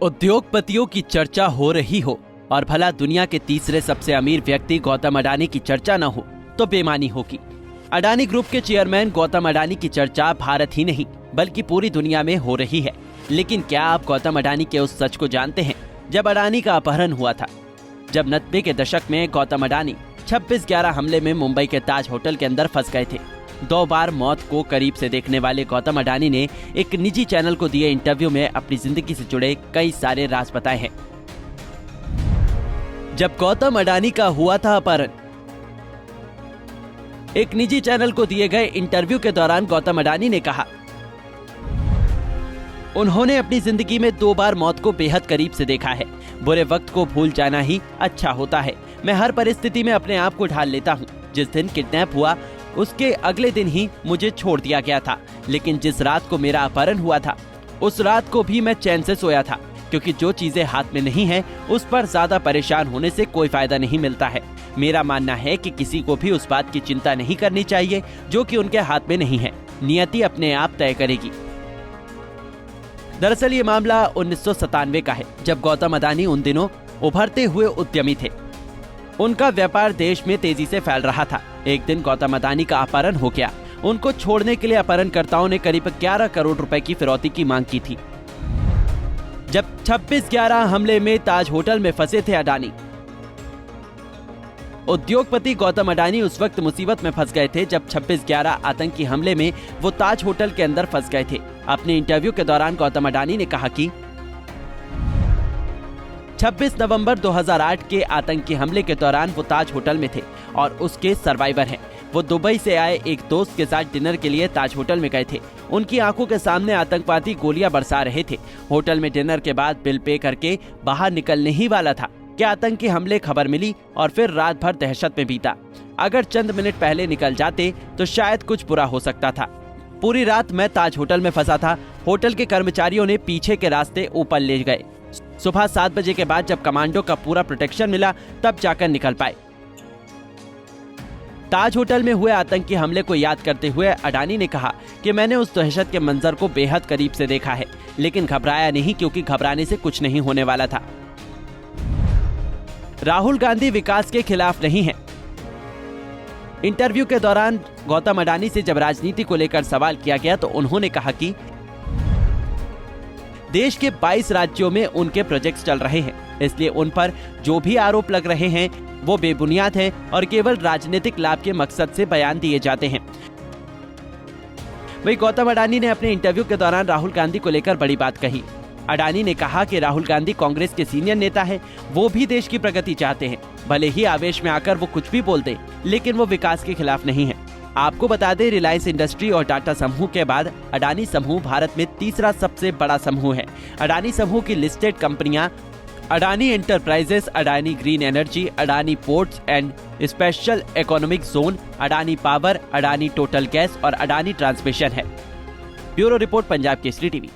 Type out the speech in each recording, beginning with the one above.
उद्योगपतियों की चर्चा हो रही हो और भला दुनिया के तीसरे सबसे अमीर व्यक्ति गौतम अडानी की चर्चा न हो तो बेमानी होगी। अडानी ग्रुप के चेयरमैन गौतम अडानी की चर्चा भारत ही नहीं बल्कि पूरी दुनिया में हो रही है। लेकिन क्या आप गौतम अडानी के उस सच को जानते हैं जब अडानी का अपहरण हुआ था? जब 90 के दशक में गौतम अडानी 26/11 हमले में मुंबई के ताज होटल के अंदर फंस गए थे। 2 बार मौत को करीब से देखने वाले गौतम अडानी ने एक निजी चैनल को दिए इंटरव्यू में अपनी जिंदगी से जुड़े कई सारे राज बताए हैं। जब गौतम अडानी का हुआ था अपहरण, एक निजी चैनल को दिए गए इंटरव्यू के दौरान गौतम अडानी ने कहा, उन्होंने अपनी जिंदगी में 2 बार मौत को बेहद करीब से देखा है। बुरे वक्त को भूल जाना ही अच्छा होता है। मैं हर परिस्थिति में अपने आप को ढाल लेता हूँ। जिस दिन किडनैप हुआ उसके अगले दिन ही मुझे छोड़ दिया गया था, लेकिन जिस रात को मेरा अपहरण हुआ था उस रात को भी मैं चैन से सोया था, क्योंकि जो चीजें हाथ में नहीं है उस पर ज्यादा परेशान होने से कोई फायदा नहीं मिलता है। मेरा मानना है कि किसी को भी उस बात की चिंता नहीं करनी चाहिए जो कि उनके हाथ में नहीं है। नियति अपने आप तय करेगी। दरअसल ये मामला 1997 का है, जब गौतम अडानी उन दिनों उभरते हुए उद्यमी थे। उनका व्यापार देश में तेजी से फैल रहा था। एक दिन गौतम अडानी का अपहरण हो गया। उनको छोड़ने के लिए अपहरणकर्ताओं ने करीब 11 करोड़ रुपए की फिरौती की मांग की थी। जब 26/11 हमले में ताज होटल में फंसे थे अडानी, उद्योगपति गौतम अडानी उस वक्त मुसीबत में फंस गए थे जब 26/11 आतंकी हमले में वो ताज होटल के अंदर फंस गए थे। अपने इंटरव्यू के दौरान गौतम अडानी ने कहा कि 26 नवंबर 2008 के आतंकी हमले के दौरान वो ताज होटल में थे और उसके सर्वाइवर हैं। वो दुबई से आए एक दोस्त के साथ डिनर के लिए ताज होटल में गए थे। उनकी आंखों के सामने आतंकवादी गोलियां बरसा रहे थे। होटल में डिनर के बाद बिल पे करके बाहर निकलने ही वाला था कि आतंकी हमले खबर मिली और फिर रात भर दहशत में बीता। अगर चंद मिनट पहले निकल जाते तो शायद कुछ बुरा हो सकता था। पूरी रात मैं ताज होटल में फंसा था। होटल के कर्मचारियों ने पीछे के रास्ते ऊपर ले गए। सुबह 7 बजे के बाद जब कमांडो का पूरा प्रोटेक्शन मिला तब जाकर निकल पाए। ताज होटल में हुए आतंकी हमले को याद करते हुए अडानी ने कहा कि मैंने उस दहशत के मंजर को बेहद करीब से देखा है, लेकिन घबराया नहीं, क्योंकि घबराने से कुछ नहीं होने वाला था। राहुल गांधी विकास के खिलाफ नहीं है। इंटरव्यू के दौरान गौतम अडानी से जब राजनीति को लेकर सवाल किया गया तो उन्होंने कहा कि देश के 22 राज्यों में उनके प्रोजेक्ट्स चल रहे हैं, इसलिए उन पर जो भी आरोप लग रहे हैं वो बेबुनियाद हैं और केवल राजनीतिक लाभ के मकसद से बयान दिए जाते हैं। वहीं गौतम अडानी ने अपने इंटरव्यू के दौरान राहुल गांधी को लेकर बड़ी बात कही। अडानी ने कहा कि राहुल गांधी कांग्रेस के सीनियर नेता हैं, वो भी देश की प्रगति चाहते हैं। भले ही आवेश में आकर वो कुछ भी बोलते, लेकिन वो विकास के खिलाफ नहीं है। आपको बता दें, रिलायंस इंडस्ट्री और टाटा समूह के बाद अडानी समूह भारत में तीसरा सबसे बड़ा समूह है। अडानी समूह की लिस्टेड कंपनियां Adani enterprises, Adani green energy, Adani ports and special economic zone, Adani power, Adani total gas और अडानी ट्रांसमिशन है। Bureau report, Punjab Kesari TV.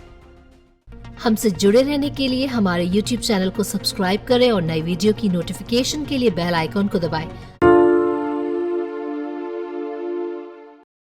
हमसे जुड़े रहने के लिए हमारे YouTube चैनल को सब्सक्राइब करें और नई वीडियो की नोटिफिकेशन के लिए बेल आइकॉन को दबाएं।